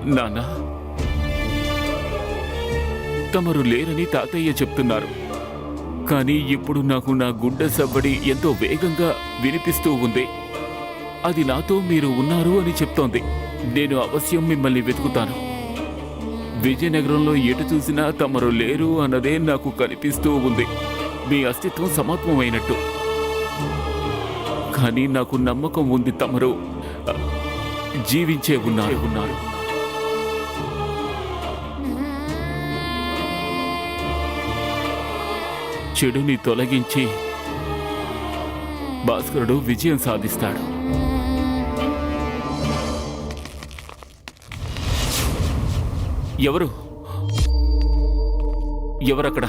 నాన్న, తమరు లేరని తాతయ్య చెప్తున్నారు. కానీ ఇప్పుడు నాకు నా గుండె సవ్వడి ఎంతో వేగంగా వినిపిస్తూ ఉంది. అది నాతో మీరు ఉన్నారు అని చెప్తోంది. నేను అవశ్యం మిమ్మల్ని వెతుకుతాను. విజయనగరంలో ఎటు చూసినా తమరు లేరు అన్నదే నాకు కనిపిస్తూ ఉంది. మీ అస్తిత్వం సమాప్తమైనట్టు. కానీ నాకు నమ్మకం ఉంది, తమరు జీవించే ఉన్నారు. చెడుని తొలగించి భాస్కరుడు విజయం సాధిస్తాడు. ఎవరక్కడ?